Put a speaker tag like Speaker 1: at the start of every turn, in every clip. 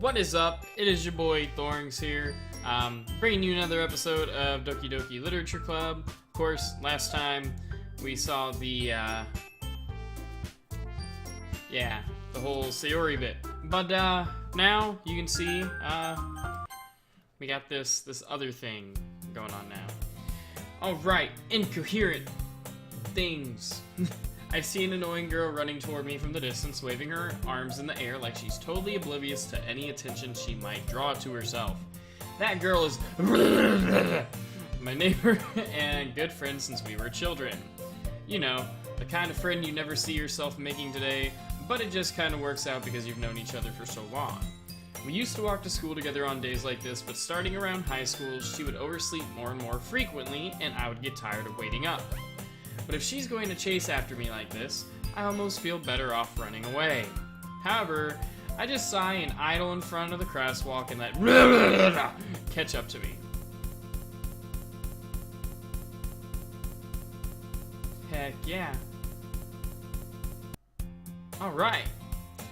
Speaker 1: What is up? It is your boy Thornx here, bringing you another episode of Doki Doki Literature Club. Of course, last time we saw the whole Sayori bit. But now you can see we got this other thing going on now. Alright, incoherent things. I see an annoying girl running toward me from the distance, waving her arms in the air like she's totally oblivious to any attention she might draw to herself. That girl is my neighbor and good friend since we were children. You know, the kind of friend you never see yourself making today, but it just kind of works out because you've known each other for so long. We used to walk to school together on days like this, but starting around high school, she would oversleep more and more frequently, and I would get tired of waiting up. But if she's going to chase after me like this, I almost feel better off running away. However, I just sigh and idle in front of the crosswalk and let catch up to me. Heck yeah. Alright.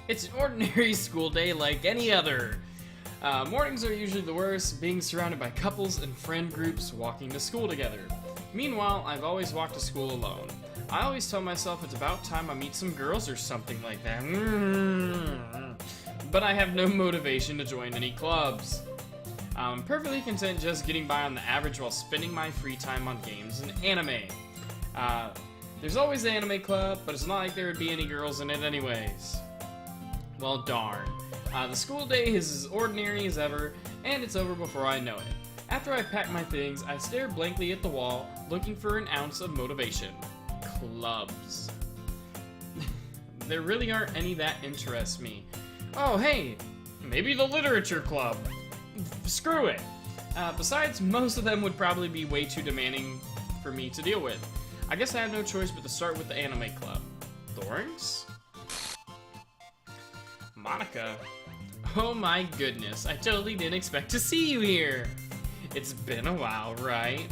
Speaker 1: It's an ordinary school day like any other. Mornings are usually the worst, being surrounded by couples and friend groups walking to school together. Meanwhile, I've always walked to school alone. I always tell myself it's about time I meet some girls or something like that. But I have no motivation to join any clubs. I'm perfectly content just getting by on the average while spending my free time on games and anime. There's always the anime club, but it's not like there would be any girls in it anyways. Well, darn. The school day is as ordinary as ever, and it's over before I know it. After I pack my things, I stare blankly at the wall, looking for an ounce of motivation. Clubs. There really aren't any that interest me. Oh, hey, maybe the literature club. Screw it. Besides, most of them would probably be way too demanding for me to deal with. I guess I have no choice but to start with the anime club. Thorenx? Monica? Oh my goodness, I totally didn't expect to see you here. It's been a while, right?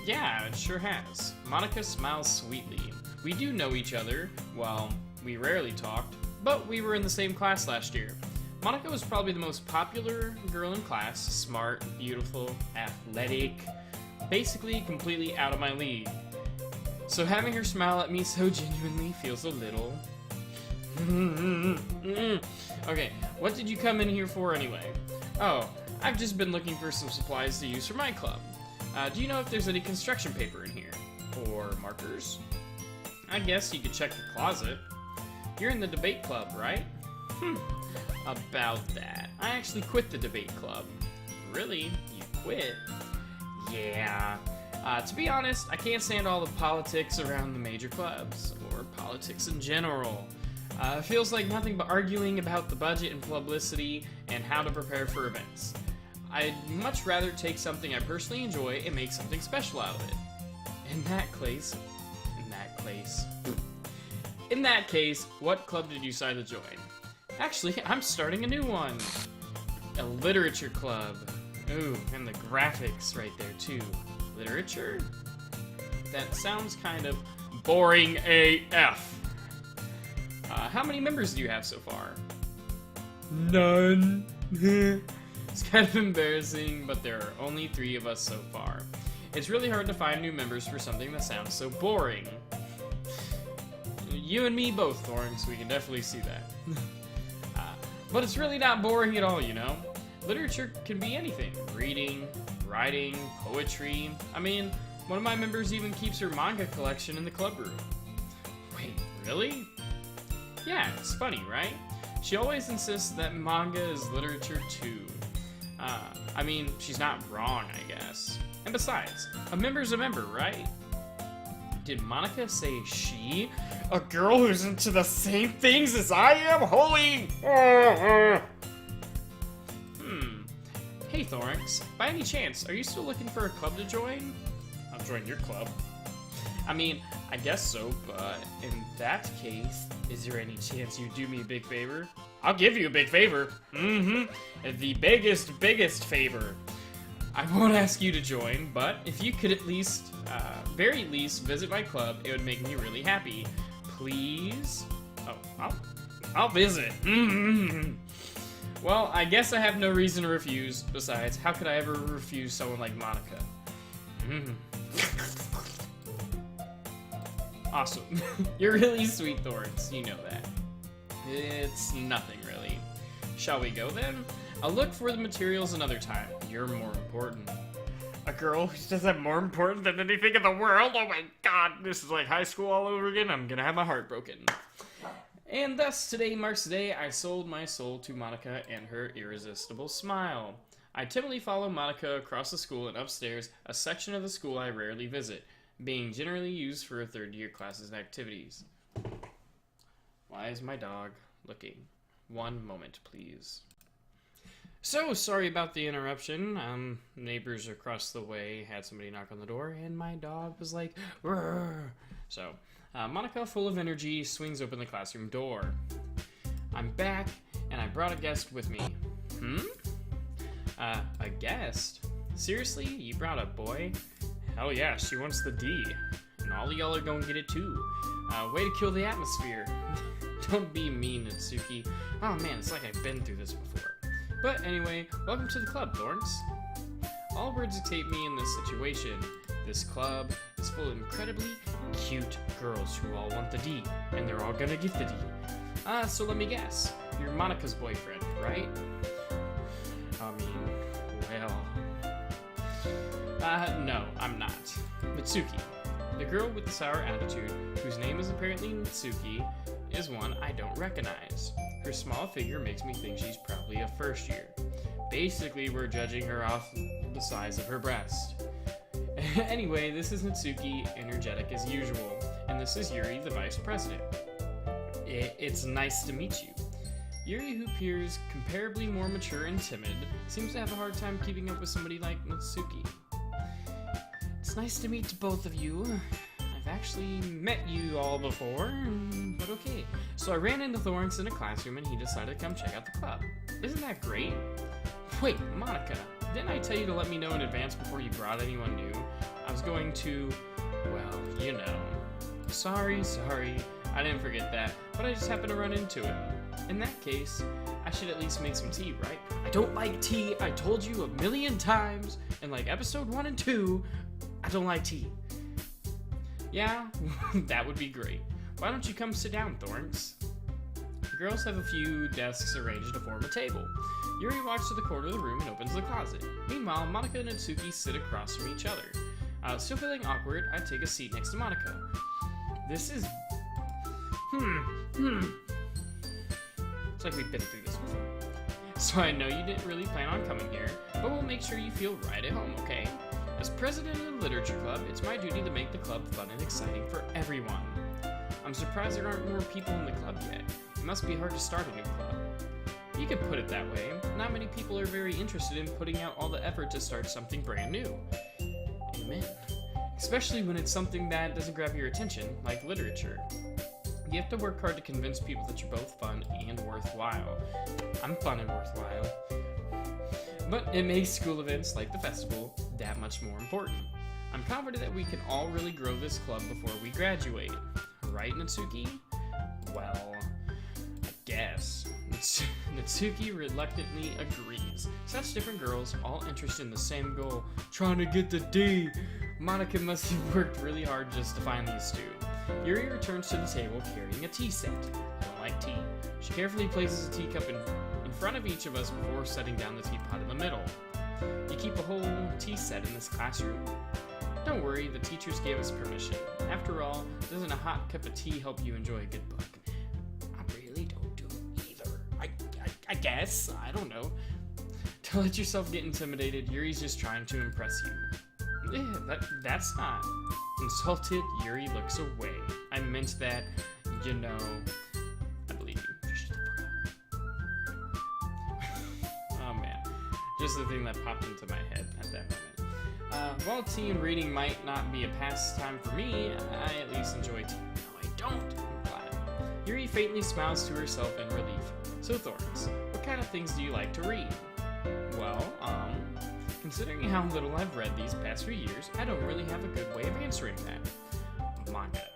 Speaker 1: Yeah, it sure has. Monica smiles sweetly. We do know each other. Well, we rarely talked, but we were in the same class last year. Monica was probably the most popular girl in class. Smart, beautiful, athletic, basically completely out of my league. So having her smile at me so genuinely feels a little... Okay, what did you come in here for anyway? Oh, I've just been looking for some supplies to use for my club. Do you know if there's any construction paper in here? Or markers? I guess you could check the closet. You're in the debate club, right? About that. I actually quit the debate club. Really? You quit? Yeah. To be honest, I can't stand all the politics around the major clubs, or politics in general. It feels like nothing but arguing about the budget and publicity and how to prepare for events. I'd much rather take something I personally enjoy and make something special out of it. In that case, what club did you decide to join? Actually, I'm starting a new one. A literature club. Ooh, and the graphics right there too. Literature? That sounds kind of boring AF. How many members do you have so far? None. It's kind of embarrassing, but there are only 3 of us so far. It's really hard to find new members for something that sounds so boring. You and me both, Thorenx, we can definitely see that. But it's really not boring at all, you know? Literature can be anything. Reading, writing, poetry. I mean, one of my members even keeps her manga collection in the club room. Wait, really? Yeah, it's funny, right? She always insists that manga is literature too. I mean, she's not wrong, I guess. And besides, a member's a member, right? Did Monica say she? A girl who's into the same things as I am? Holy... Hey, Thorenx, by any chance, are you still looking for a club to join? I'll join your club. I mean, I guess so, but in that case, is there any chance you do me a big favor? I'll give you a big favor. The biggest favor. I won't ask you to join, but if you could at least, very least, visit my club, it would make me really happy. Please? Oh, I'll visit. Well, I guess I have no reason to refuse. Besides, how could I ever refuse someone like Monica? Awesome. You're really sweet, Thorns. You know that. It's nothing, really. Shall we go, then? I'll look for the materials another time. You're more important. A girl who says I'm more important than anything in the world? Oh my god, this is like high school all over again. I'm gonna have my heart broken. And thus, today marks the day I sold my soul to Monica and her irresistible smile. I timidly follow Monica across the school and upstairs, a section of the school I rarely visit, being generally used for third-year classes and activities. Why is my dog looking? One moment, please. So, sorry about the interruption. Neighbors across the way had somebody knock on the door, and my dog was like, "Rrr." So, Monica, full of energy, swings open the classroom door. I'm back, and I brought a guest with me. A guest? Seriously? You brought a boy? Hell yeah, she wants the D. And all of y'all are gonna get it too. Way to kill the atmosphere. Don't be mean, Natsuki. Oh man, it's like I've been through this before. But anyway, welcome to the club, Thorns. All words dictate me in this situation. This club is full of incredibly cute girls who all want the D, and they're all gonna get the D. So let me guess. You're Monica's boyfriend, right? I mean, well... no, I'm not. Natsuki. The girl with the sour attitude, whose name is apparently Natsuki, is one I don't recognize. Her small figure makes me think she's probably a first year. Basically, we're judging her off the size of her breast. Anyway, this is Natsuki, energetic as usual, and this is Yuri, the vice president. It's nice to meet you. Yuri, who appears comparably more mature and timid, seems to have a hard time keeping up with somebody like Natsuki. It's nice to meet both of you. I've actually met you all before, but okay. So I ran into Thorenx in a classroom and he decided to come check out the club. Isn't that great? Wait, Monica, didn't I tell you to let me know in advance before you brought anyone new? I was going to, well, you know. Sorry, I didn't forget that, but I just happened to run into it. In that case, I should at least make some tea, right? I don't like tea, I told you a million times, in like episode 1 and 2, I don't like tea. Yeah, that would be great. Why don't you come sit down, Thorenx? The girls have a few desks arranged to form a table. Yuri walks to the corner of the room and opens the closet. Meanwhile, Monica and Natsuki sit across from each other. Still feeling awkward, I take a seat next to Monica. This is... It's like we've been through this before. So I know you didn't really plan on coming here, but we'll make sure you feel right at home, okay? As president of the Literature Club, it's my duty to make the club fun and exciting for everyone. I'm surprised there aren't more people in the club yet. It must be hard to start a new club. You could put it that way. Not many people are very interested in putting out all the effort to start something brand new. Amen. Especially when it's something that doesn't grab your attention, like literature. You have to work hard to convince people that you're both fun and worthwhile. I'm fun and worthwhile. But it makes school events like the festival that much more important. I'm confident that we can all really grow this club before we graduate. Right, Natsuki? Well, I guess. Natsuki reluctantly agrees. Such different girls, all interested in the same goal, trying to get the D. Monica must have worked really hard just to find these two. Yuri returns to the table carrying a tea set. I don't like tea. She carefully places a teacup in front of each of us before setting down the teapot in the middle. You keep a whole tea set in this classroom? Don't worry, the teachers gave us permission. After all, doesn't a hot cup of tea help you enjoy a good book? I really don't do either. I guess. I don't know. Don't let yourself get intimidated. Yuri's just trying to impress you. That's not. Insulted, Yuri looks away. I meant that, you know... I believe you. Just shut the fuck up. Oh man. Just the thing that popped into my head at that moment. While tea and reading might not be a pastime for me, I at least enjoy tea. No, I don't. I'm glad. Yuri faintly smiles to herself in relief. So Thorenx, what kind of things do you like to read? Well, considering how little I've read these past few years, I don't really have a good way of answering that. Manga.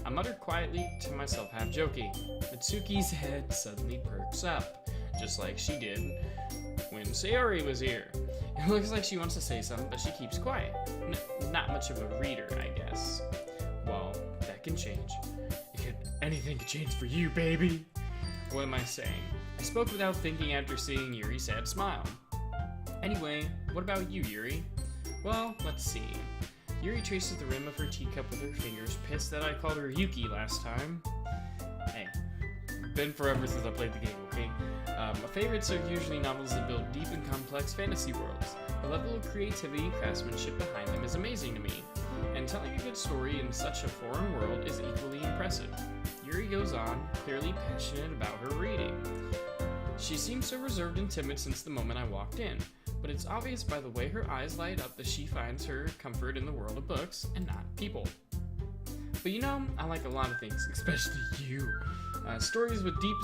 Speaker 1: I muttered quietly to myself, half joking. Mitsuki's head suddenly perks up, just like she did when Sayori was here. It looks like she wants to say something, but she keeps quiet. Not much of a reader, I guess. Well, that can change. Anything can change for you, baby. What am I saying? I spoke without thinking after seeing Yuri's sad smile. Anyway, what about you, Yuri? Well, let's see. Yuri traces the rim of her teacup with her fingers, pissed that I called her Yuki last time. Hey, been forever since I played the game, okay? My favorites are usually novels that build deep and complex fantasy worlds. The level of creativity and craftsmanship behind them is amazing to me, and telling a good story in such a foreign world is equally impressive. Yuri goes on, clearly passionate about her reading. She seems so reserved and timid since the moment I walked in, but it's obvious by the way her eyes light up that she finds her comfort in the world of books and not people. But you know, I like a lot of things, especially you. Stories with deep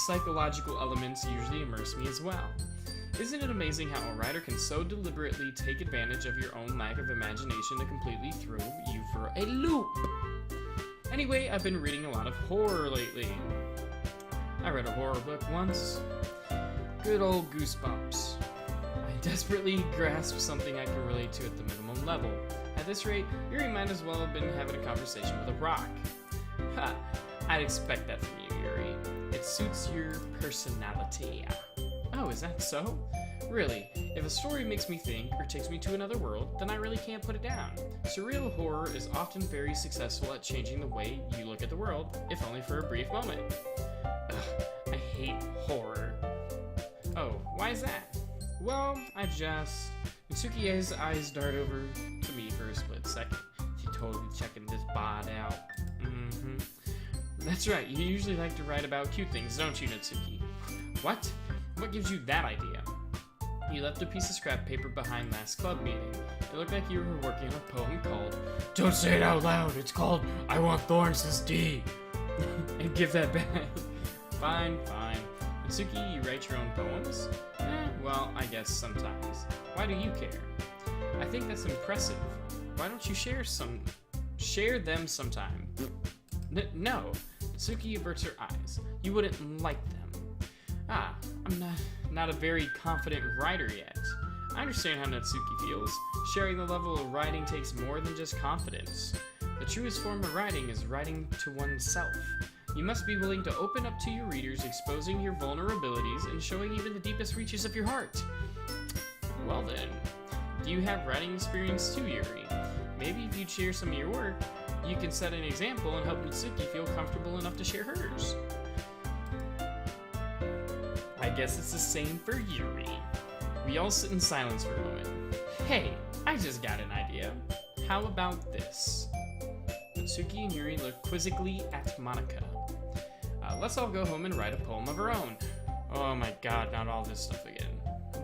Speaker 1: psychological elements usually immerse me as well. Isn't it amazing how a writer can so deliberately take advantage of your own lack of imagination to completely throw you for a loop? Anyway, I've been reading a lot of horror lately. I read a horror book once. Good old goosebumps. I desperately grasp something I can relate to at the minimum level. At this rate, Yuri might as well have been having a conversation with a rock. Ha! I'd expect that from you, Yuri. It suits your personality. Oh, is that so? Really, if a story makes me think or takes me to another world, then I really can't put it down. Surreal horror is often very successful at changing the way you look at the world, if only for a brief moment. Ugh, I hate horror. Oh, why is that? Well, Mitsuki's eyes dart over to me for a split second. She totally checking this bod out. That's right, you usually like to write about cute things, don't you, Natsuki? What? What gives you that idea? You left a piece of scrap paper behind last club meeting. It looked like you were working on a poem called, "Don't say it out loud, it's called, I Want Thorns' D." And give that back. Fine. Mitsuki, you write your own poems? Well, I guess sometimes. Why do you care? I think that's impressive. Why don't you share them sometime? No. Mitsuki averts her eyes. You wouldn't like them. I'm not a very confident writer yet. I understand how Natsuki feels. Sharing the level of writing takes more than just confidence. The truest form of writing is writing to oneself. You must be willing to open up to your readers, exposing your vulnerabilities and showing even the deepest reaches of your heart. Well then, do you have writing experience too, Yuri? Maybe if you'd share some of your work, you can set an example and help Natsuki feel comfortable enough to share hers. I guess it's the same for Yuri. We all sit in silence for a moment. Hey, I just got an idea. How about this? Natsuki and Yuri look quizzically at Monika. Let's all go home and write a poem of our own. Oh my god, not all this stuff again.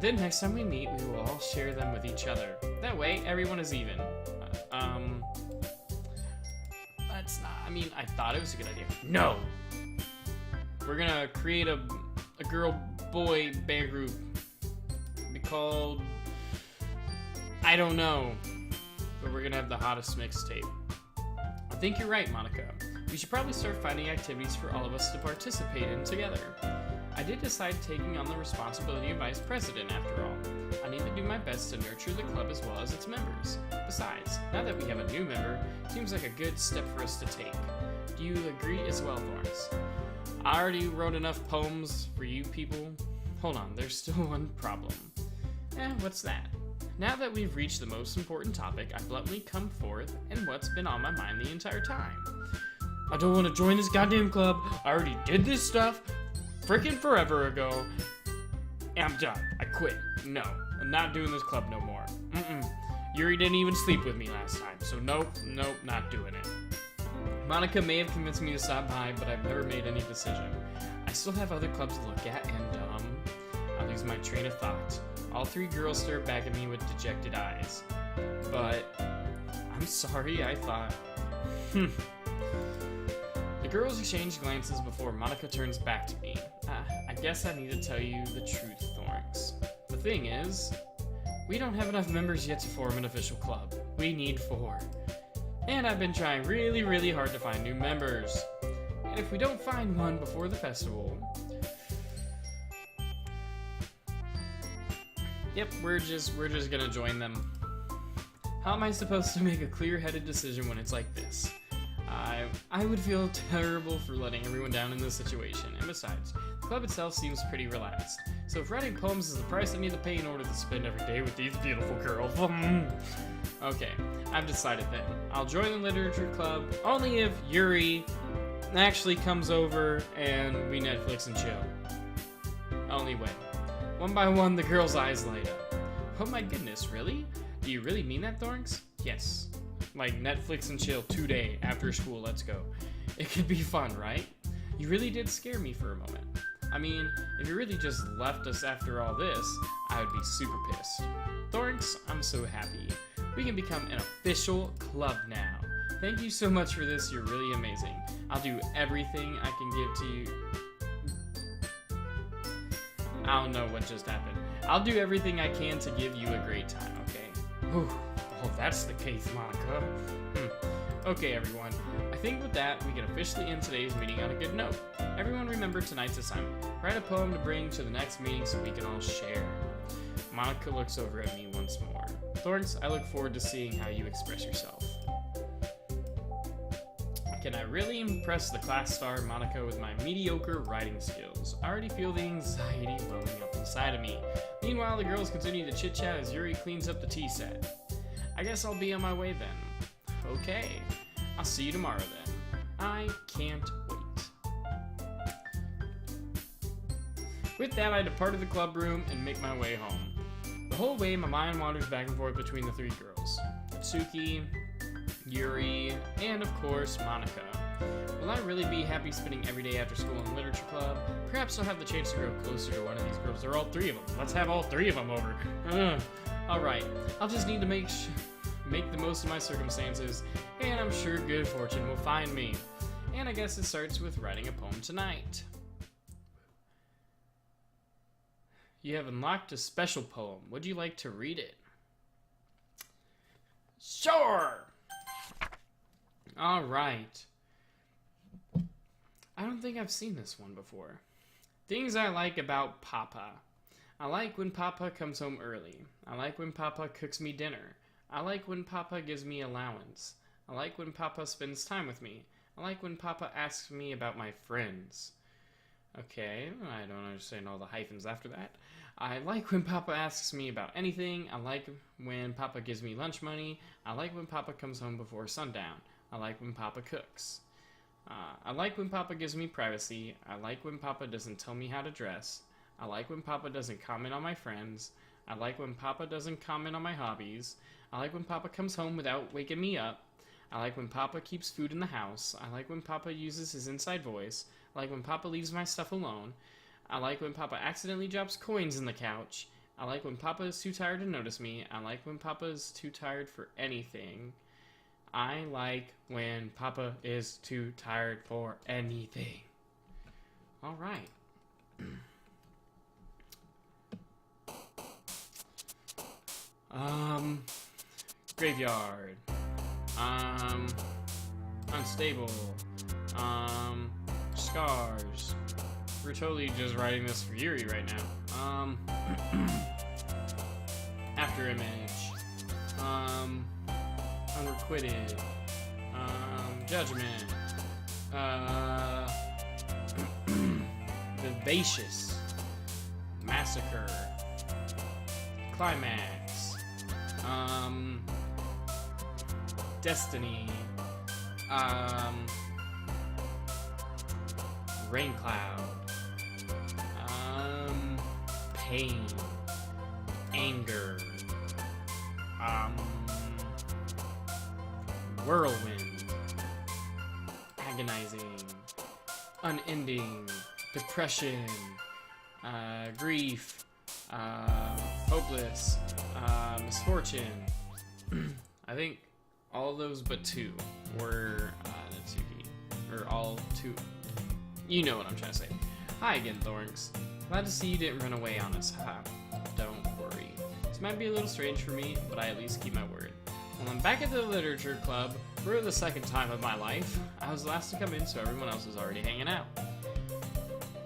Speaker 1: Then next time we meet, we will all share them with each other. That way, everyone is even. That's not, I thought it was a good idea. No! We're gonna create a girl-boy band group. Be called, I don't know, but we're gonna have the hottest mixtape. I think you're right, Monika. We should probably start finding activities for all of us to participate in together. I did decide taking on the responsibility of vice president after all. I need to do my best to nurture the club as well as its members. Besides, now that we have a new member, it seems like a good step for us to take. Do you agree as well, Thorns? I already wrote enough poems for you people. Hold on, there's still one problem. What's that? Now that we've reached the most important topic, I bluntly come forth and what's been on my mind the entire time. I don't want to join this goddamn club. I already did this stuff freaking forever ago. And I'm done. I quit. No, I'm not doing this club no more. Yuri didn't even sleep with me last time, so nope, not doing it. Monika may have convinced me to stop by, but I've never made any decision. I still have other clubs to look at, and I lose my train of thought. All three girls stare back at me with dejected eyes. But I'm sorry, I thought. The girls exchange glances before Monika turns back to me. I guess I need to tell you the truth, Thornx. The thing is, we don't have enough members yet to form an official club. We need 4. And I've been trying really, really hard to find new members. And if we don't find one before the festival... Yep, we're just gonna join them. How am I supposed to make a clear-headed decision when it's like this? I would feel terrible for letting everyone down in this situation, and besides, the club itself seems pretty relaxed. So if writing poems is the price I need to pay in order to spend every day with these beautiful girls... Okay, I've decided then. I'll join the literature club only if Yuri actually comes over and we Netflix and chill. Only way. One by one, the girls' eyes light up. Oh my goodness, really? Do you really mean that, Thorenx? Yes. Like Netflix and chill today after school, let's go. It could be fun, right? You really did scare me for a moment. I mean, if you really just left us after all this, I would be super pissed. Thorenx, I'm so happy. We can become an official club now. Thank you so much for this, you're really amazing. I'll do everything I can give to you. I don't know what just happened. I'll do everything I can to give you a great time, okay? Whew. Oh, that's the case, Monica. Okay, everyone. I think with that, we can officially end today's meeting on a good note. Everyone remember tonight's assignment. Write a poem to bring to the next meeting so we can all share. Monica looks over at me once more. Thorenx, I look forward to seeing how you express yourself. Can I really impress the class star Monica with my mediocre writing skills? I already feel the anxiety welling up inside of me. Meanwhile, the girls continue to chit-chat as Yuri cleans up the tea set. I guess I'll be on my way then. Okay, I'll see you tomorrow then. I can't wait. With that, I departed the club room and make my way home. The whole way, my mind wanders back and forth between the three girls. Atsuki, Yuri, and of course, Monica. Will I really be happy spending every day after school in literature club? Perhaps I'll have the chance to grow closer to one of these girls, or all three of them. Let's have all three of them over. Alright, I'll just need to make the most of my circumstances, and I'm sure good fortune will find me. And I guess it starts with writing a poem tonight. You have unlocked a special poem. Would you like to read it? Sure! Alright. I don't think I've seen this one before. Things I like about Papa. I like when Papa comes home early. I like when Papa cooks me dinner. I like when Papa gives me allowance. I like when Papa spends time with me. I like when Papa asks me about my friends. Okay, I don't understand all the hyphens after that. I like when Papa asks me about anything. I like when Papa gives me lunch money. I like when Papa comes home before sundown. I like when Papa cooks. I like when Papa gives me privacy. I like when Papa doesn't tell me how to dress. I like when Papa doesn't comment on my friends. I like when Papa doesn't comment on my hobbies. I like when Papa comes home without waking me up. I like when Papa keeps food in the house. I like when Papa uses his inside voice. I like when Papa leaves my stuff alone. I like when Papa accidentally drops coins in the couch. I like when Papa is too tired to notice me. I like when Papa is too tired for anything. I like when Papa is too tired for anything. Alright. Graveyard. Unstable. Scars. We're totally just writing this for Yuri right now. Afterimage. Unrequited. Judgment. Vivacious. Massacre. Climax. Destiny. Rain cloud. Pain. Anger. Whirlwind. Agonizing. Unending. Depression. Grief. Hopeless. Misfortune. I think all of those but two were Natsuki. Or all two. You know what I'm trying to say. Hi again, Thorenx. Glad to see you didn't run away on us, haha. Don't worry. This might be a little strange for me, but I at least keep my word. Well, I'm back at the literature club for the second time of my life. I was last to come in, so everyone else was already hanging out.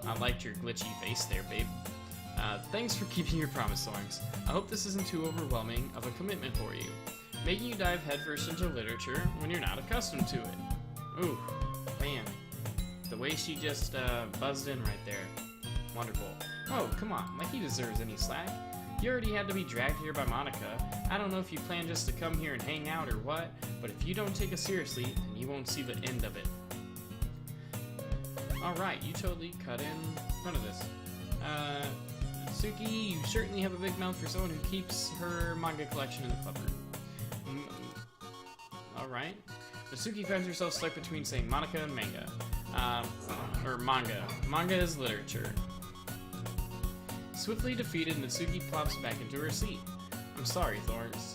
Speaker 1: I liked your glitchy face there, babe. Thanks for keeping your promise, Thorenx. I hope this isn't too overwhelming of a commitment for you, making you dive headfirst into literature when you're not accustomed to it. Ooh, man. The way she just buzzed in right there. Wonderful. Oh, come on, like he deserves any slack. You already had to be dragged here by Monica. I don't know if you plan just to come here and hang out or what, but if you don't take us seriously, then you won't see the end of it. Alright, you totally cut in front of this. Suki, you certainly have a big mouth for someone who keeps her manga collection in the club room. Alright. Suki finds herself stuck between saying Monica and manga. Or manga. Manga is literature. Swiftly defeated, Natsuki plops back into her seat. I'm sorry, Thorenx.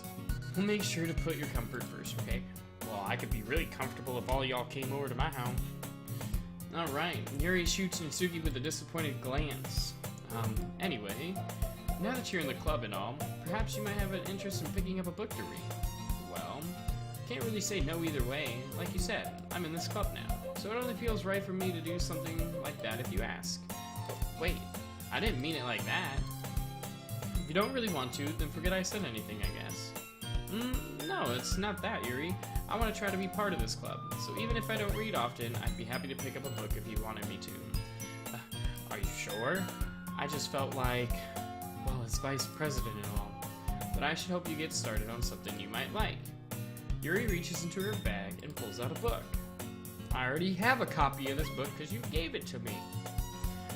Speaker 1: We'll make sure to put your comfort first, okay? Well, I could be really comfortable if all y'all came over to my home. Alright, Yuri shoots Natsuki with a disappointed glance. Anyway, now that you're in the club and all, perhaps you might have an interest in picking up a book to read. Well, can't really say no either way. Like you said, I'm in this club now, so it only feels right for me to do something like that if you ask. Wait. I didn't mean it like that. If you don't really want to, then forget I said anything, I guess. No, it's not that, Yuri. I want to try to be part of this club, so even if I don't read often, I'd be happy to pick up a book if you wanted me to. Are you sure? I just felt like, well, as vice president and all, but I should hope you get started on something you might like. Yuri reaches into her bag and pulls out a book. I already have a copy of this book because you gave it to me.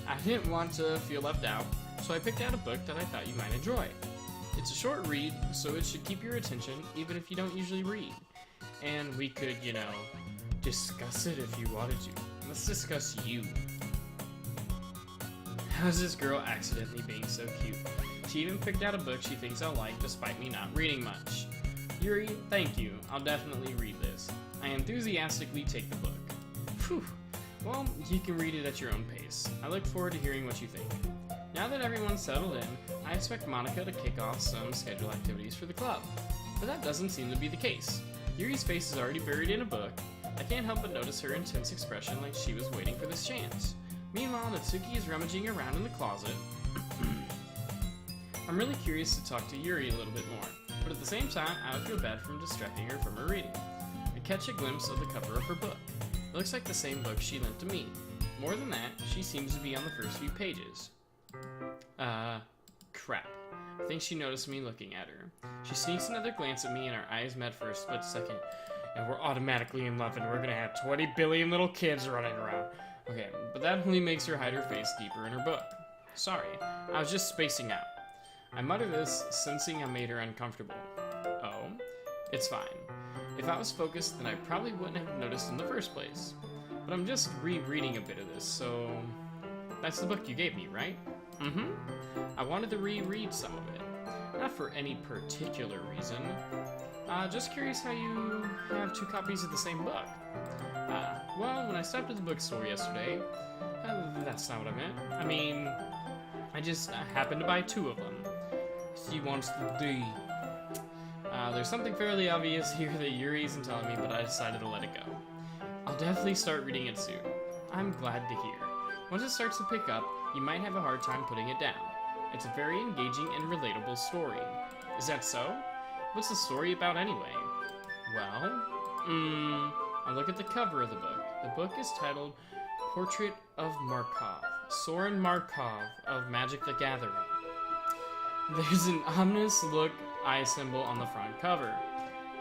Speaker 1: I didn't want to feel left out, so I picked out a book that I thought you might enjoy. It's a short read, so it should keep your attention even if you don't usually read. And we could, you know, discuss it if you wanted to. Let's discuss you. How's this girl accidentally being so cute? She even picked out a book she thinks I'll like despite me not reading much. Yuri, thank you. I'll definitely read this. I enthusiastically take the book. Phew. Well, you can read it at your own pace. I look forward to hearing what you think. Now that everyone's settled in, I expect Monica to kick off some scheduled activities for the club. But that doesn't seem to be the case. Yuri's face is already buried in a book. I can't help but notice her intense expression like she was waiting for this chance. Meanwhile, Natsuki is rummaging around in the closet. I'm really curious to talk to Yuri a little bit more, but at the same time, I would feel bad from distracting her from her reading. I catch a glimpse of the cover of her book. It looks like the same book she lent to me. More than that, she seems to be on the first few pages. Crap. I think she noticed me looking at her. She sneaks another glance at me and our eyes met for a split second. And we're automatically in love and we're gonna have 20 billion little kids running around. Okay, but that only makes her hide her face deeper in her book. Sorry, I was just spacing out. I mutter this, sensing I made her uncomfortable. Oh, it's fine. If I was focused, then I probably wouldn't have noticed in the first place. But I'm just rereading a bit of this, so... That's the book you gave me, right? Mm-hmm. I wanted to reread some of it. Not for any particular reason. Just curious how you have two copies of the same book. Well, when I stopped at the bookstore yesterday... that's not what I meant. I mean, I just happened to buy two of them. She wants the D. There's something fairly obvious here that Yuri isn't telling me, but I decided to let it go. I'll definitely start reading it soon. I'm glad to hear. Once it starts to pick up, you might have a hard time putting it down. It's a very engaging and relatable story. Is that so? What's the story about anyway? Well, I look at the cover of the book. The book is titled Portrait of Markov, Soren Markov of Magic the Gathering. There's an ominous look eye symbol on the front cover.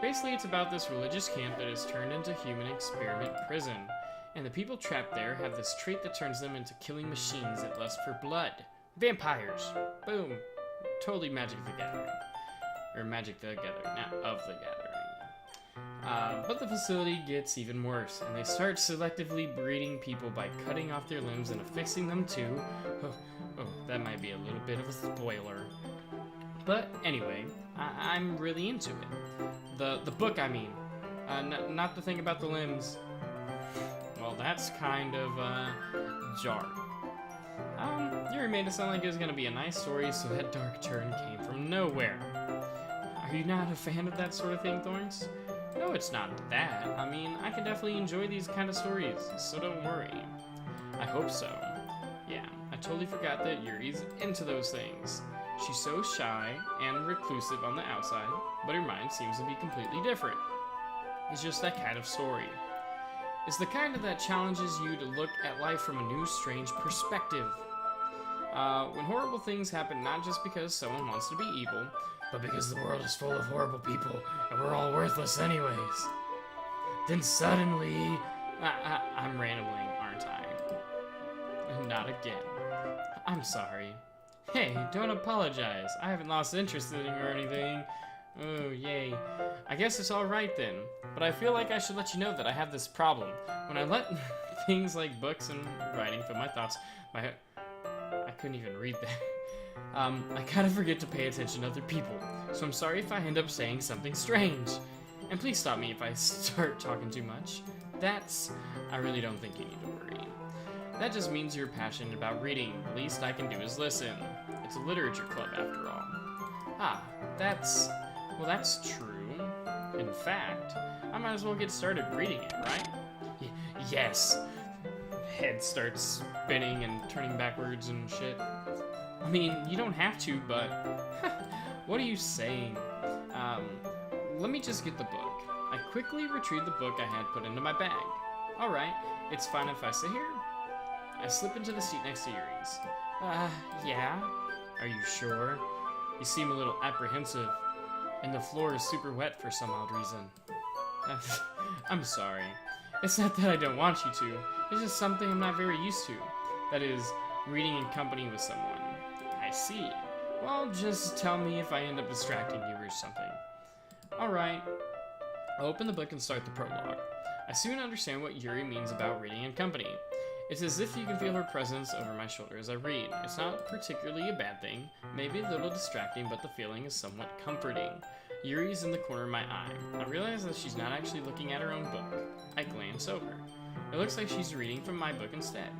Speaker 1: Basically, it's about this religious camp that is turned into human experiment prison, and the people trapped there have this trait that turns them into killing machines that lust for blood. Vampires! Boom! Totally Magic the Gathering. Or Magic the Gathering, not of the Gathering. But the facility gets even worse, and they start selectively breeding people by cutting off their limbs and affixing them to... Oh, that might be a little bit of a spoiler. But anyway, I'm really into it. The book, I mean. Not the thing about the limbs. Well, that's kind of, jarring. Yuri made it sound like it was gonna be a nice story, so that dark turn came from nowhere. Are you not a fan of that sort of thing, Thorns? No, it's not that. I mean, I can definitely enjoy these kind of stories, so don't worry. I hope so. Yeah, I totally forgot that Yuri's into those things. She's so shy and reclusive on the outside, but her mind seems to be completely different. It's just that kind of story. It's the kind that challenges you to look at life from a new, strange perspective. When horrible things happen not just because someone wants to be evil, but because the world is full of horrible people and we're all worthless anyways. Then suddenly... I'm rambling, aren't I? Not again. I'm sorry. Hey, don't apologize. I haven't lost interest in you or anything. Oh, yay. I guess it's alright then. But I feel like I should let you know that I have this problem. When I let things like books and writing fill my thoughts, I couldn't even read that. I kind of forget to pay attention to other people. So I'm sorry if I end up saying something strange. And please stop me if I start talking too much. I really don't think you need to worry. That just means you're passionate about reading. The least I can do is listen. It's a literature club after all. That's true. In fact, I might as well get started reading it, right? Yes. Head starts spinning and turning backwards and shit. I mean, you don't have to, but what are you saying? Let me just get the book. I quickly retrieved the book I had put into my bag. Alright, it's fine if I sit here. I slip into the seat next to Yuri's. Yeah? Are you sure? You seem a little apprehensive, and the floor is super wet for some odd reason. I'm sorry. It's not that I don't want you to, it's just something I'm not very used to. That is, reading in company with someone. I see. Well, just tell me if I end up distracting you or something. Alright. I'll open the book and start the prologue. I soon understand what Yuri means about reading in company. It's as if you can feel her presence over my shoulder as I read. It's not particularly a bad thing, maybe a little distracting, but the feeling is somewhat comforting. Yuri's in the corner of my eye. I realize that she's not actually looking at her own book. I glance over. It looks like she's reading from my book instead.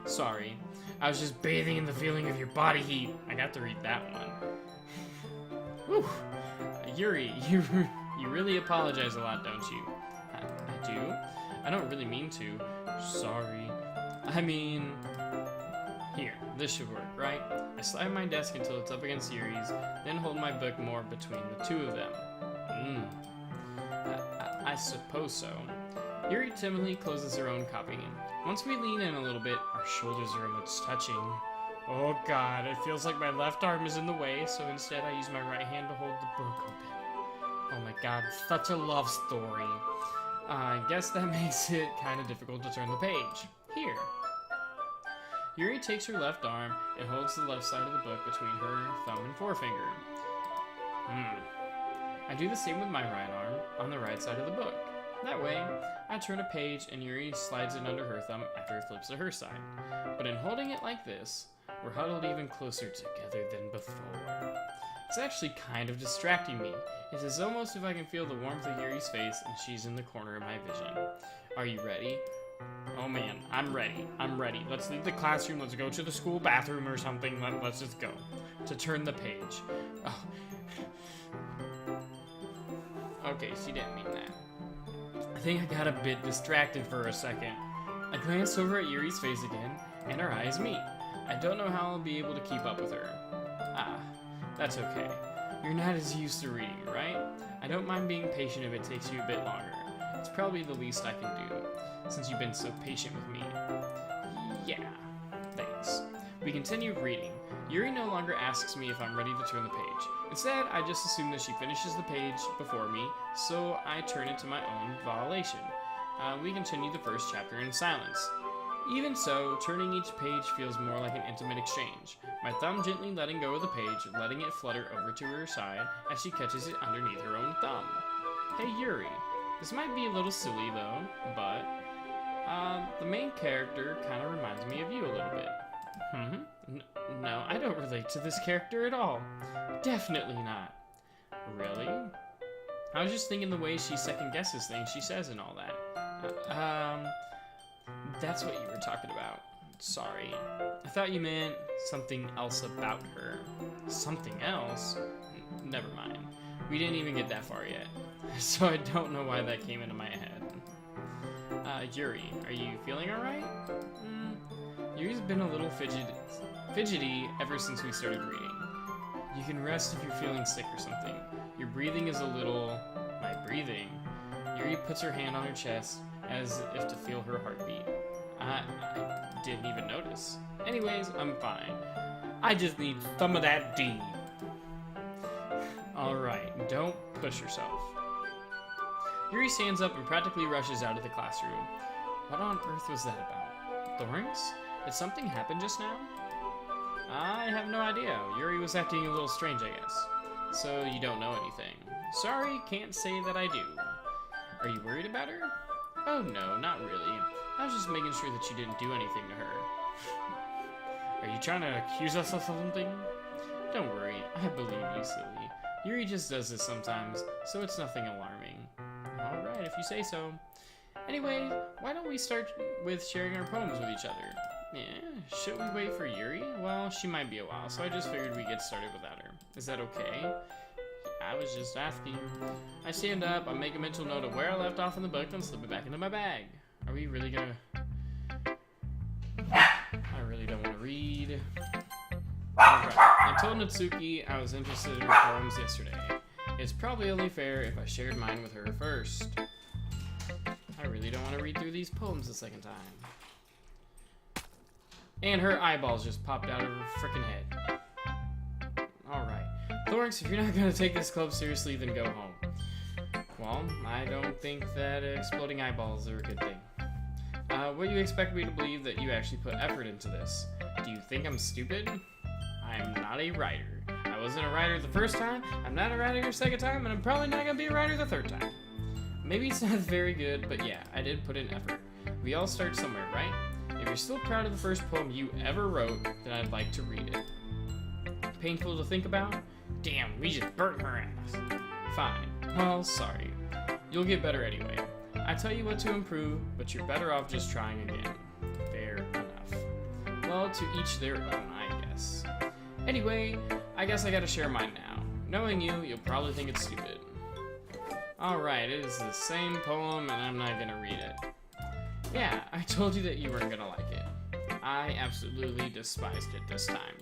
Speaker 1: Sorry, I was just bathing in the feeling of your body heat. I got to read that one. Whew. Yuri, you really apologize a lot, don't you? I do? I don't really mean to. Sorry. I mean... Here, this should work, right? I slide my desk until it's up against Yuri's, then hold my book more between the two of them. I suppose so. Yuri timidly closes her own copy. Once we lean in a little bit, our shoulders are almost touching. Oh god, it feels like my left arm is in the way, so instead I use my right hand to hold the book open. Oh my god, such a love story. I guess that makes it kind of difficult to turn the page. Here. Yuri takes her left arm and holds the left side of the book between her thumb and forefinger. I do the same with my right arm on the right side of the book. That way, I turn a page and Yuri slides it under her thumb after it flips to her side. But in holding it like this, we're huddled even closer together than before. It's actually kind of distracting me. It is almost if I can feel the warmth of Yuri's face and she's in the corner of my vision. Are you ready? Oh man, I'm ready. I'm ready. Let's leave the classroom. Let's go to the school bathroom or something. Let's just go. To turn the page. Oh. Okay, she didn't mean that. I think I got a bit distracted for a second. I glance over at Yuri's face again, and our eyes meet. I don't know how I'll be able to keep up with her. That's okay. You're not as used to reading, right? I don't mind being patient if it takes you a bit longer. It's probably the least I can do, since you've been so patient with me. Yeah, thanks. We continue reading. Yuri no longer asks me if I'm ready to turn the page. Instead, I just assume that she finishes the page before me, so I turn it to my own violation. We continue the first chapter in silence. Even so, turning each page feels more like an intimate exchange. My thumb gently letting go of the page, letting it flutter over to her side as she catches it underneath her own thumb. Hey Yuri, this might be a little silly though, but the main character kind of reminds me of you a little bit. No, I don't relate to this character at all. Definitely not. Really? I was just thinking the way she second guesses things she says and all that. That's what you were talking about. Sorry. I thought you meant something else about her. Something else? Never mind. We didn't even get that far yet, so I don't know why that came into my head. Yuri, are you feeling alright? Yuri's been a little fidgety ever since we started reading. You can rest if you're feeling sick or something. Your breathing is a little... My breathing? Yuri puts her hand on her chest as if to feel her heartbeat. I didn't even notice. Anyways, I'm fine. I just need some of that D. Alright, don't push yourself. Yuri stands up and practically rushes out of the classroom. What on earth was that about? Thorenx? Did something happen just now? I have no idea. Yuri was acting a little strange, I guess. So you don't know anything. Sorry, can't say that I do. Are you worried about her? Oh no, not really. I was just making sure that you didn't do anything to her. Are you trying to accuse us of something? Don't worry, I believe you, silly. Yuri just does this sometimes, so it's nothing alarming. Alright, if you say so. Anyway, why don't we start with sharing our poems with each other? Yeah, should we wait for Yuri? Well, she might be a while, so I just figured we'd get started without her. Is that okay? I was just asking. I stand up, I make a mental note of where I left off in the book, then slip it back into my bag. Are we really gonna... I really don't want to read. Alright, I told Natsuki I was interested in her poems yesterday. It's probably only fair if I shared mine with her first. I really don't want to read through these poems the second time. And her eyeballs just popped out of her frickin' head. Alright. Thorenx, if you're not gonna take this club seriously, then go home. Well, I don't think that exploding eyeballs are a good thing. What do you expect me to believe that you actually put effort into this? Do you think I'm stupid? I'm not a writer. I wasn't a writer the first time, I'm not a writer the second time, and I'm probably not gonna be a writer the third time. Maybe it's not very good, but yeah, I did put in effort. We all start somewhere, right? If you're still proud of the first poem you ever wrote, then I'd like to read it. Painful to think about? Damn, we just burnt her ass. Fine. Well, sorry. You'll get better anyway. I tell you what to improve, but you're better off just trying again. Fair enough. Well, to each their own, I guess. Anyway, I guess I gotta share mine now. Knowing you, you'll probably think it's stupid. Alright, it is the same poem, and I'm not gonna read it. Yeah, I told you that you weren't gonna like it. I absolutely despised it this time.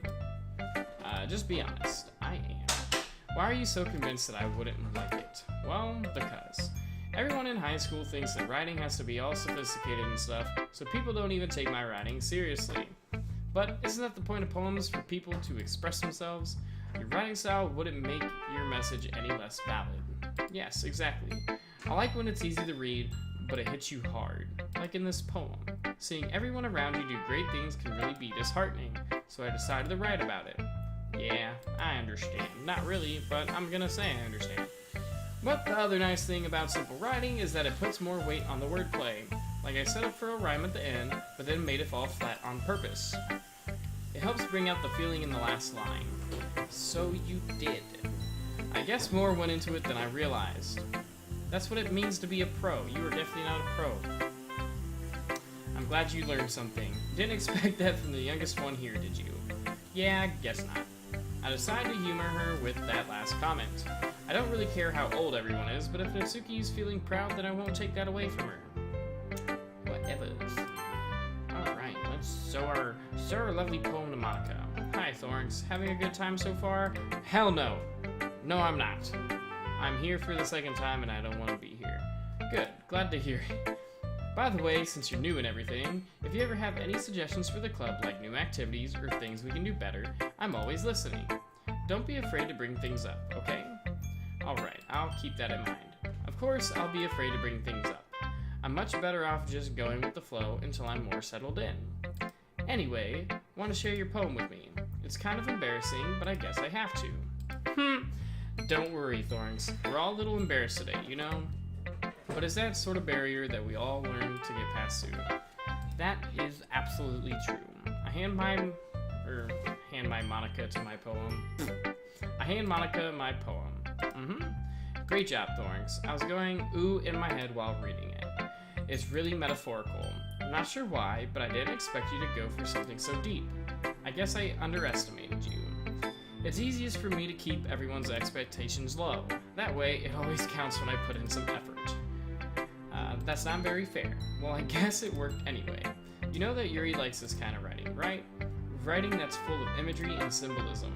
Speaker 1: Just be honest, I am. Why are you so convinced that I wouldn't like it? Well, because everyone in high school thinks that writing has to be all sophisticated and stuff, so people don't even take my writing seriously. But isn't that the point of poems, for people to express themselves? Your writing style wouldn't make your message any less valid. Yes, exactly. I like when it's easy to read, but it hits you hard. Like in this poem. Seeing everyone around you do great things can really be disheartening, so I decided to write about it. Yeah, I understand. Not really, but I'm gonna say I understand. But the other nice thing about simple writing is that it puts more weight on the wordplay. Like I set up for a rhyme at the end, but then made it fall flat on purpose. It helps bring out the feeling in the last line. So you did. I guess more went into it than I realized. That's what it means to be a pro. You are definitely not a pro. I'm glad you learned something. Didn't expect that from the youngest one here, did you? Yeah, I guess not. I decided to humor her with that last comment. I don't really care how old everyone is, but if Natsuki is feeling proud, then I won't take that away from her. Whatever. Alright, let's show our lovely poem to Monica. Hi, Thorenx. Having a good time so far? Hell no. No, I'm not. I'm here for the second time and I don't want to be here. Good. Glad to hear it. By the way, since you're new and everything, if you ever have any suggestions for the club, like new activities or things we can do better, I'm always listening. Don't be afraid to bring things up, okay? Alright, I'll keep that in mind. Of course, I'll be afraid to bring things up. I'm much better off just going with the flow until I'm more settled in. Anyway, want to share your poem with me? It's kind of embarrassing, but I guess I have to. Don't worry, Thorenx. We're all a little embarrassed today, you know? But it's that sort of barrier that we all learn to get past soon. That is absolutely true. I hand Monica to my poem. I hand Monica my poem. Great job, Thorenx. I was going ooh in my head while reading it. It's really metaphorical. I'm not sure why, but I didn't expect you to go for something so deep. I guess I underestimated you. It's easiest for me to keep everyone's expectations low. That way, it always counts when I put in some effort. That's not very fair. Well, I guess it worked anyway. You know that Yuri likes this kind of writing, right? Writing that's full of imagery and symbolism.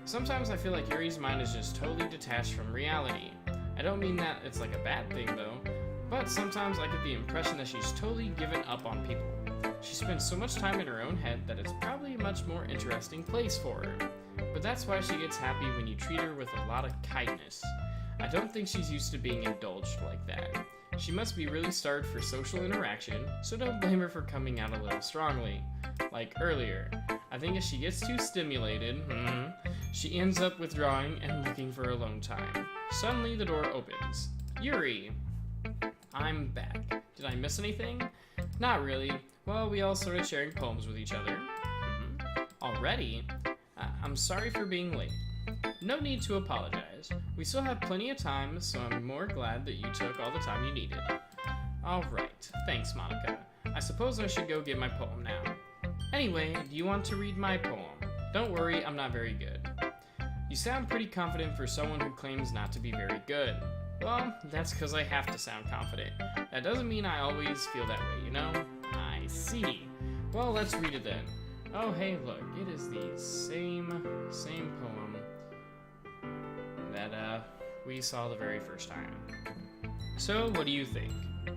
Speaker 1: Sometimes I feel like Yuri's mind is just totally detached from reality. I don't mean that it's like a bad thing though, but sometimes I get the impression that she's totally given up on people. She spends so much time in her own head that it's probably a much more interesting place for her. But that's why she gets happy when you treat her with a lot of kindness. I don't think she's used to being indulged like that. She must be really starved for social interaction, so don't blame her for coming out a little strongly. Like earlier, I think if she gets too stimulated, she ends up withdrawing and looking for alone time. Suddenly the door opens. Yuri! I'm back. Did I miss anything? Not really. Well, we all started sharing poems with each other. Already? I'm sorry for being late. No need to apologize. We still have plenty of time, so I'm more glad that you took all the time you needed. Alright, thanks Monica. I suppose I should go get my poem now. Anyway, do you want to read my poem? Don't worry, I'm not very good. You sound pretty confident for someone who claims not to be very good. Well, that's because I have to sound confident. That doesn't mean I always feel that way, you know? I see. Well, let's read it then. Oh, hey, look, it is the same poem that we saw the very first time. So, what do you think?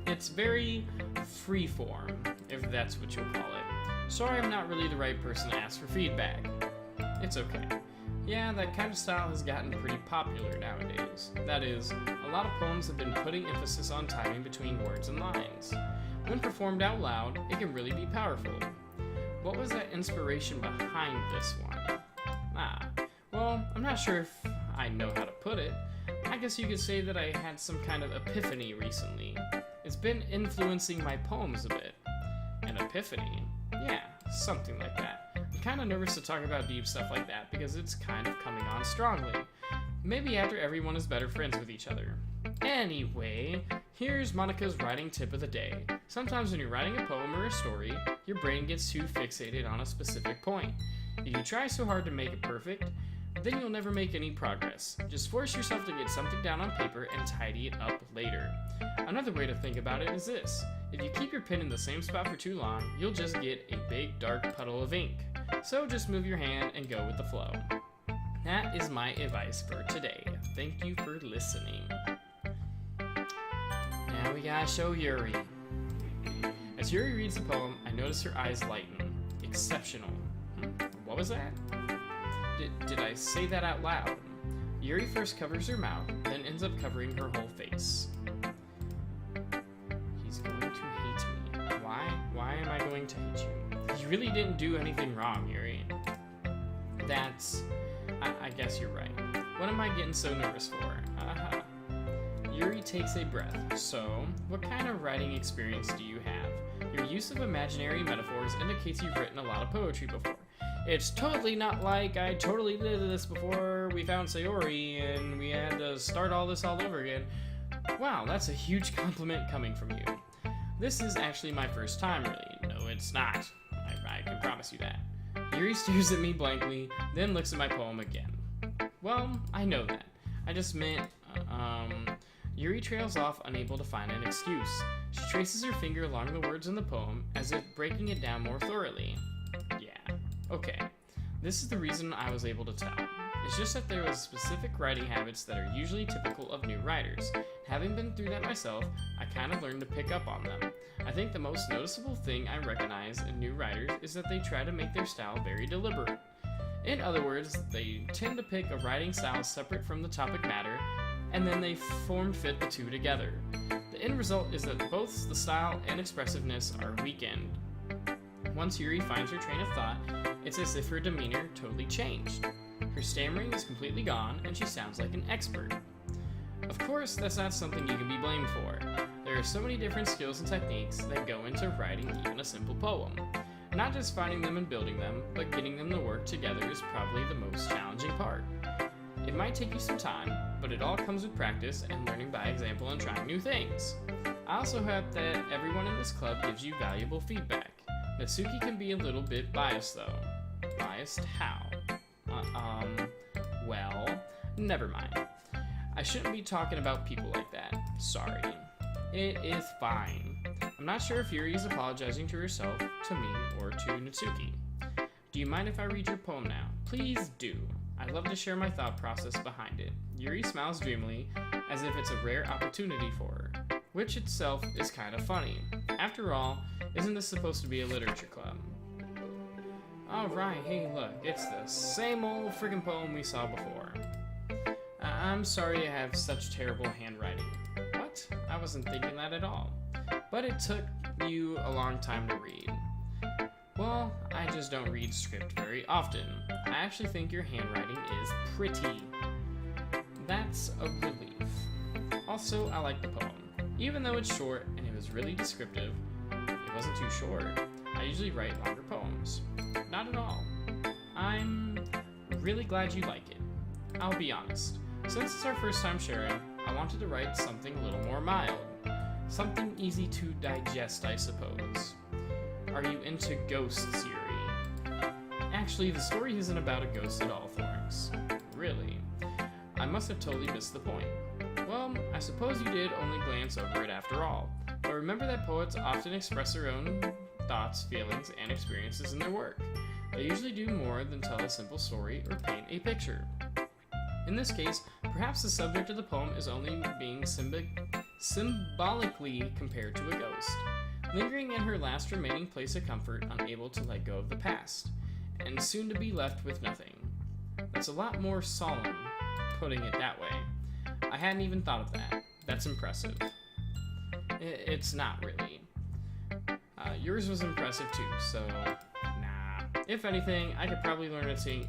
Speaker 1: It's very freeform, if that's what you'll call it. Sorry, I'm not really the right person to ask for feedback. It's okay. Yeah, that kind of style has gotten pretty popular nowadays. That is, a lot of poems have been putting emphasis on timing between words and lines. When performed out loud, it can really be powerful. What was that inspiration behind this one? Well, I'm not sure if I know how to put it. I guess you could say that I had some kind of epiphany recently. It's been influencing my poems a bit. An epiphany? Yeah, something like that. I'm kind of nervous to talk about deep stuff like that because it's kind of coming on strongly. Maybe after everyone is better friends with each other. Anyway, here's Monica's writing tip of the day. Sometimes when you're writing a poem or a story, your brain gets too fixated on a specific point. If you try so hard to make it perfect, then you'll never make any progress. Just force yourself to get something down on paper and tidy it up later. Another way to think about it is this. If you keep your pen in the same spot for too long, you'll just get a big dark puddle of ink. So just move your hand and go with the flow. That is my advice for today. Thank you for listening. Now we gotta show Yuri. As Yuri reads the poem, I notice her eyes lighten. Exceptional. What was that? Did I say that out loud? Yuri first covers her mouth, then ends up covering her whole face. He's going to hate me. Why am I going to hate you? You really didn't do anything wrong, Yuri. I guess you're right. What am I getting so nervous for? Yuri takes a breath. So, what kind of writing experience do you have? Your use of imaginary metaphors indicates you've written a lot of poetry before. It's totally not like I totally did this before we found Sayori and we had to start all this all over again. Wow, that's a huge compliment coming from you. This is actually my first time, really. No, it's not. I can promise you that. Yuri stares at me blankly, then looks at my poem again. Well, I know that. I just meant, Yuri trails off, unable to find an excuse. She traces her finger along the words in the poem, as if breaking it down more thoroughly. Yeah. Okay, this is the reason I was able to tell. It's just that there was specific writing habits that are usually typical of new writers. Having been through that myself, I kind of learned to pick up on them. I think the most noticeable thing I recognize in new writers is that they try to make their style very deliberate. In other words, they tend to pick a writing style separate from the topic matter, and then they form-fit the two together. The end result is that both the style and expressiveness are weakened. Once Yuri finds her train of thought, it's as if her demeanor totally changed. Her stammering is completely gone, and she sounds like an expert. Of course, that's not something you can be blamed for. There are so many different skills and techniques that go into writing even a simple poem. Not just finding them and building them, but getting them to work together is probably the most challenging part. It might take you some time, but it all comes with practice and learning by example and trying new things. I also hope that everyone in this club gives you valuable feedback. Natsuki can be a little bit biased though. Biased how? Well, never mind. I shouldn't be talking about people like that. Sorry. It is fine. I'm not sure if Yuri is apologizing to herself, to me, or to Natsuki. Do you mind if I read your poem now? Please do. I'd love to share my thought process behind it. Yuri smiles dreamily, as if it's a rare opportunity for her, which itself is kind of funny. After all, isn't this supposed to be a literature club? Alright, hey look, it's the same old friggin' poem we saw before. I'm sorry I have such terrible handwriting. What? I wasn't thinking that at all. But it took you a long time to read. Well, I just don't read script very often. I actually think your handwriting is pretty. That's a relief. Also, I like the poem. Even though it's short and it was really descriptive, it wasn't too short. I usually write longer poems. Not at all. I'm really glad you like it. I'll be honest. Since it's our first time sharing, I wanted to write something a little more mild. Something easy to digest, I suppose. Are you into ghosts, Yuri? Actually, the story isn't about a ghost at all, Thorenx. Really. I must have totally missed the point. Well, I suppose you did only glance over it after all. But remember that poets often express their own thoughts, feelings, and experiences in their work. They usually do more than tell a simple story or paint a picture. In this case, perhaps the subject of the poem is only being symbolically compared to a ghost, lingering in her last remaining place of comfort, unable to let go of the past, and soon to be left with nothing. That's a lot more solemn, putting it that way. I hadn't even thought of that. That's impressive. It's not really. Yours was impressive too, so nah. If anything, I could probably learn a thing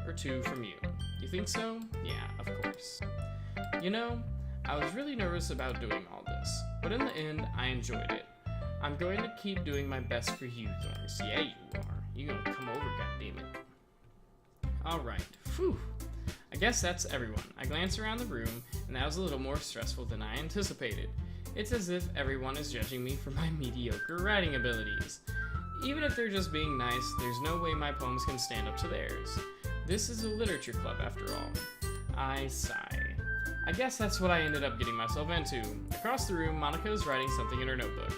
Speaker 1: or two from you. You think so? Yeah, of course. You know, I was really nervous about doing all this, but in the end, I enjoyed it. I'm going to keep doing my best for you, Thorenx. Yeah, you are. You gonna come over, goddammit. Alright, phew. I guess that's everyone. I glanced around the room, and that was a little more stressful than I anticipated. It's as if everyone is judging me for my mediocre writing abilities. Even if they're just being nice, there's no way my poems can stand up to theirs. This is a literature club, after all. I sigh. I guess that's what I ended up getting myself into. Across the room, Monika is writing something in her notebook.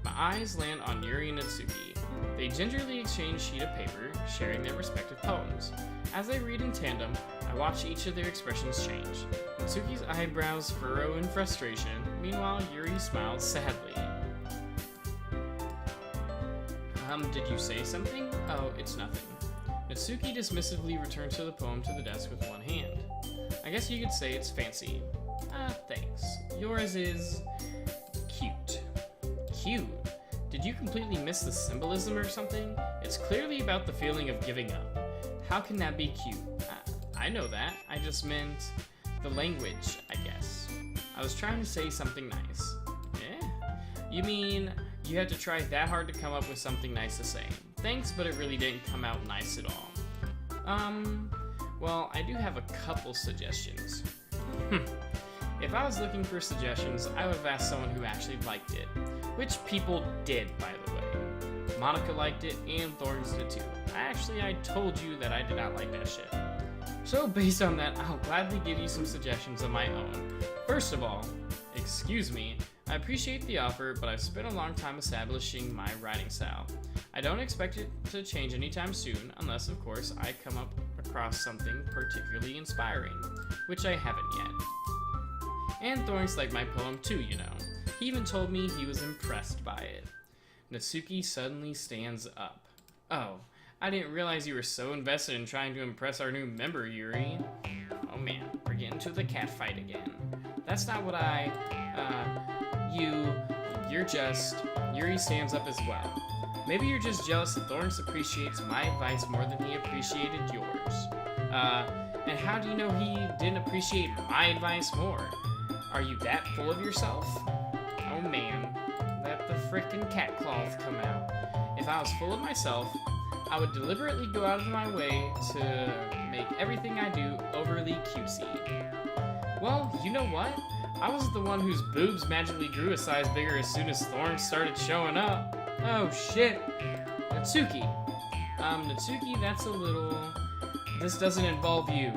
Speaker 1: My eyes land on Yuri and Natsuki. They gingerly exchange a sheet of paper, sharing their respective poems. As they read in tandem, I watch each of their expressions change. Natsuki's eyebrows furrow in frustration, meanwhile Yuri smiles sadly. Did you say something? Oh, it's nothing. Natsuki dismissively returns to the poem to the desk with one hand. I guess you could say it's fancy. Thanks. Yours is cute. Cute? Did you completely miss the symbolism or something? It's clearly about the feeling of giving up. How can that be cute? I know that. I just meant the language, I guess. I was trying to say something nice. Eh? You mean you had to try that hard to come up with something nice to say? Thanks, but it really didn't come out nice at all. Well, I do have a couple suggestions. If I was looking for suggestions, I would have asked someone who actually liked it. Which people did, by the way. Monika liked it, and Thorenx did too. I told you that I did not like that shit. So based on that, I'll gladly give you some suggestions of my own. First of all, excuse me, I appreciate the offer, but I've spent a long time establishing my writing style. I don't expect it to change anytime soon, unless of course I come up across something particularly inspiring, which I haven't yet. And Thorenx liked my poem too, you know. He even told me he was impressed by it. Natsuki suddenly stands up. Oh, I didn't realize you were so invested in trying to impress our new member, Yuri. Oh man, we're getting to the cat fight again. That's not what Yuri stands up as well. Maybe you're just jealous that Thorenx appreciates my advice more than he appreciated yours. And how do you know he didn't appreciate my advice more? Are you that full of yourself? Oh man, let the frickin' cat claws come out. If I was full of myself, I would deliberately go out of my way to make everything I do overly cutesy. Well, you know what? I wasn't the one whose boobs magically grew a size bigger as soon as Thorenx started showing up. Oh shit. Natsuki. Natsuki, that's a little... this doesn't involve you.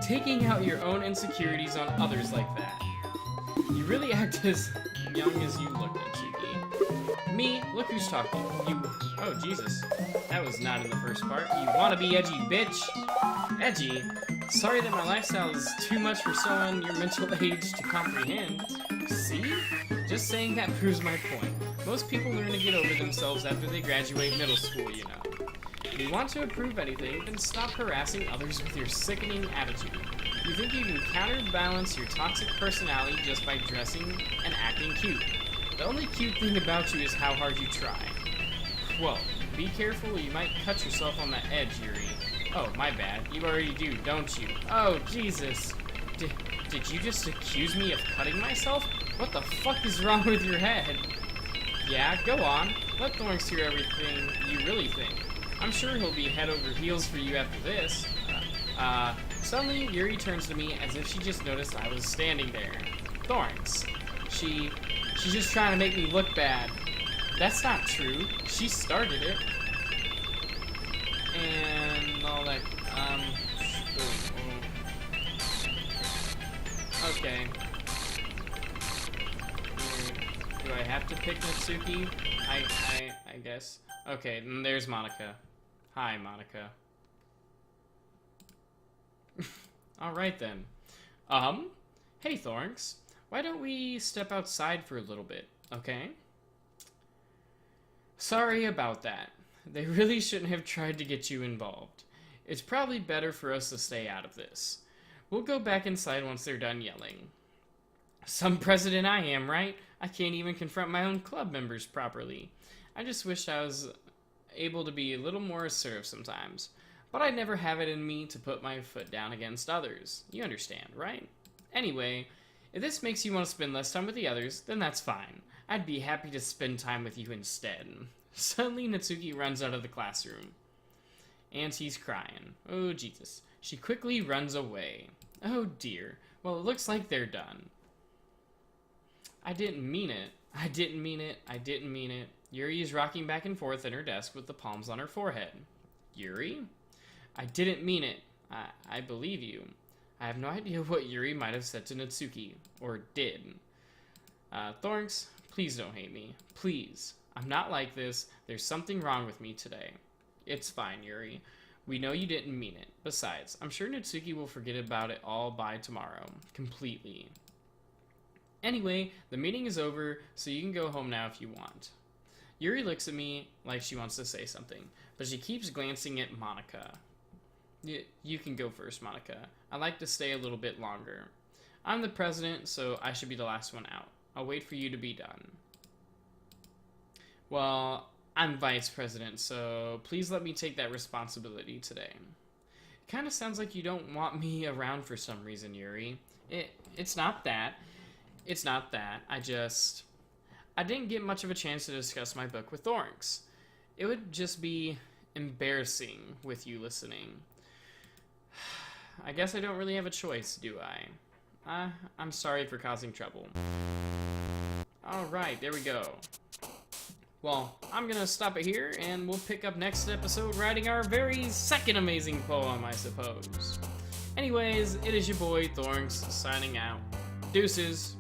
Speaker 1: Taking out your own insecurities on others like that. You really act as young as you look, Natsuki. Me? Look who's talking. You... Oh, Jesus. That was not in the first part. You wanna be edgy, bitch? Edgy? Sorry that my lifestyle is too much for someone your mental age to comprehend. See? Just saying that proves my point. Most people learn to get over themselves after they graduate middle school, you know. If you want to improve anything, then stop harassing others with your sickening attitude. You think you can counterbalance your toxic personality just by dressing and acting cute. The only cute thing about you is how hard you try. Whoa, be careful or you might cut yourself on the edge, Yuri. Oh, my bad. You already do, don't you? Oh, Jesus. Did you just accuse me of cutting myself? What the fuck is wrong with your head? Yeah, go on. Let Thorenx hear everything you really think. I'm sure he'll be head over heels for you after this. Suddenly, Yuri turns to me as if she just noticed I was standing there. Thorenx. She's just trying to make me look bad. That's not true. She started it. And all that, Okay. Do I have to pick Natsuki? I guess. Okay, then there's Monica. Hi, Monica. Alright then. Hey Thorenx. Why don't we step outside for a little bit, okay? Sorry about that. They really shouldn't have tried to get you involved. It's probably better for us to stay out of this. We'll go back inside once they're done yelling. Some president I am, right? I can't even confront my own club members properly. I just wish I was able to be a little more assertive sometimes. But I never have it in me to put my foot down against others. You understand, right? Anyway, if this makes you want to spend less time with the others, then that's fine. I'd be happy to spend time with you instead. Suddenly, Natsuki runs out of the classroom. And he's crying. Oh, Jesus. She quickly runs away. Oh, dear. Well, it looks like they're done. I didn't mean it. I didn't mean it. I didn't mean it. Yuri is rocking back and forth at her desk with the palms on her forehead. Yuri? I didn't mean it. I believe you. I have no idea what Yuri might have said to Natsuki. Or did. Thorenx, please don't hate me. Please. I'm not like this. There's something wrong with me today. It's fine, Yuri. We know you didn't mean it. Besides, I'm sure Natsuki will forget about it all by tomorrow. Completely. Anyway, the meeting is over, so you can go home now if you want. Yuri looks at me like she wants to say something, but she keeps glancing at Monica. You can go first, Monica. I'd like to stay a little bit longer. I'm the president, so I should be the last one out. I'll wait for you to be done. Well, I'm vice president, so please let me take that responsibility today. It kind of sounds like you don't want me around for some reason, Yuri. It's not that. It's not that. I didn't get much of a chance to discuss my book with Thorenx. It would just be embarrassing with you listening. I guess I don't really have a choice, do I? I'm sorry for causing trouble. Alright, there we go. Well, I'm gonna stop it here, and we'll pick up next episode writing our very second amazing poem, I suppose. Anyways, it is your boy, Thorenx, signing out. Deuces.